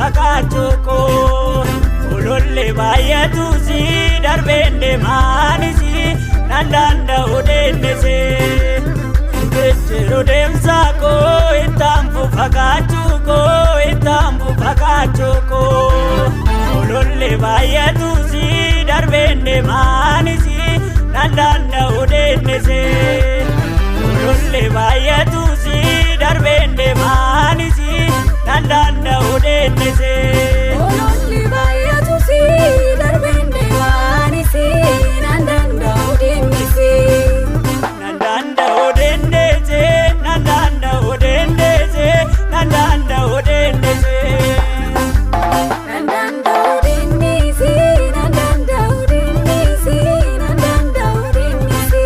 fakkachuuko ololle baay'atu si darbende maanisi nandanda'u deennese jechero deemsaako ittaanfu fakkachuuko ololle baay'atu si darbende maanisi nandanda'u deennese ololle baay'atu si darbende maanisi nandanda'u deennese ololle baay'atu si darbende maanisi nandanda'u deennese nandanda'u deennese nandanda'u deennese nandanda'u deennese nandanda'u deennese nandanda'u deennese nandanda'u deennese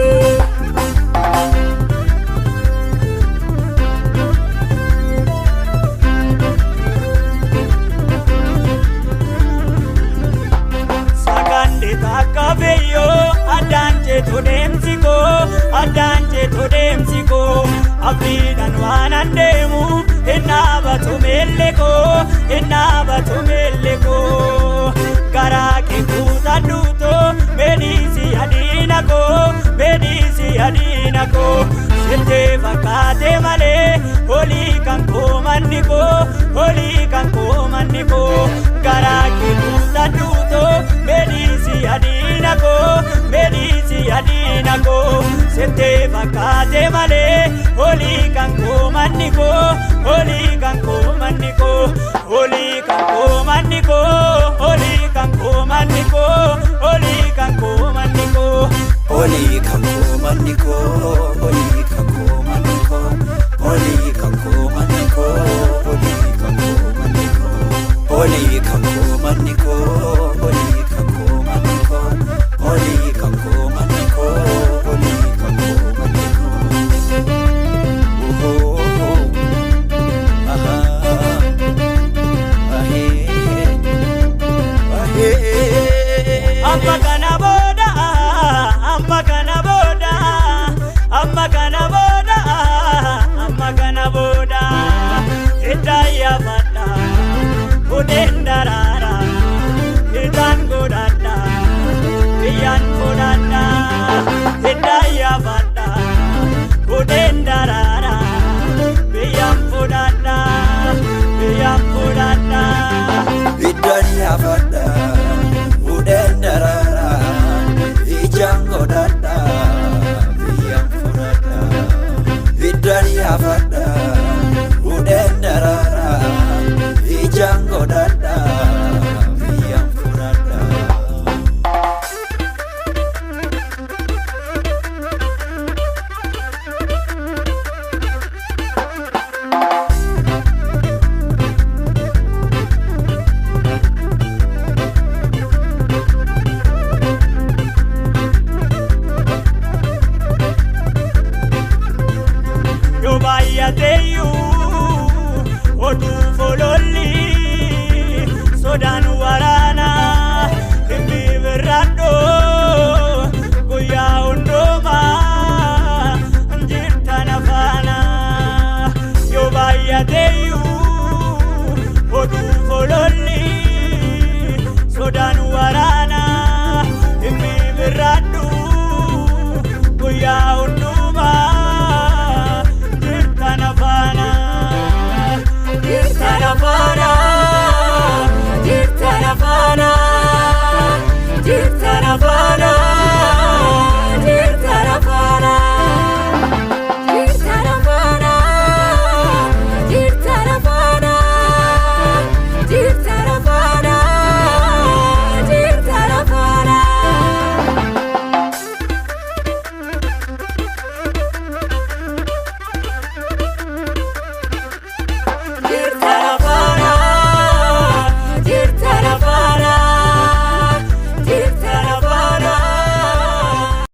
sakande takkabeyo addaanche todeemsiko abdiidhaan waan andeemu hinnaabatu meelleko garaa kee kuutadhuuto meedhiisi adiina koo sittee fakkaate malee holii kan koo manni koo garaa kee kuutadhuuto meedhiisi adiina koo sittee fakkaate malee holii kan koo manni koo holii kan koo manni koo holii kan koo manni koo holii kan koo manni koo holii kan koo manni koo Oli kanko maniko, oli kanko maniko, oli kanko maniko, oli kanko maniko, oli kanko maniko, oli kanko maniko, oli kanko maniko, oli kanko maniko. Oh oh oh, aha, ahe, ahe. amma kana booda ittaayyaafadha budeen daraara itaan godhadha biyyaan fudhadha ittaayyaafadha budeen daraara biyyaan fudhadha Biddaan yaafadha budeen daraara ijaan godhadha biyyaan fudhadha biddaan yaafadha budeen daraara ijaan godhadha biyyaan fudhadha. yoo baay'ateeyyuu oduu fololli sodaan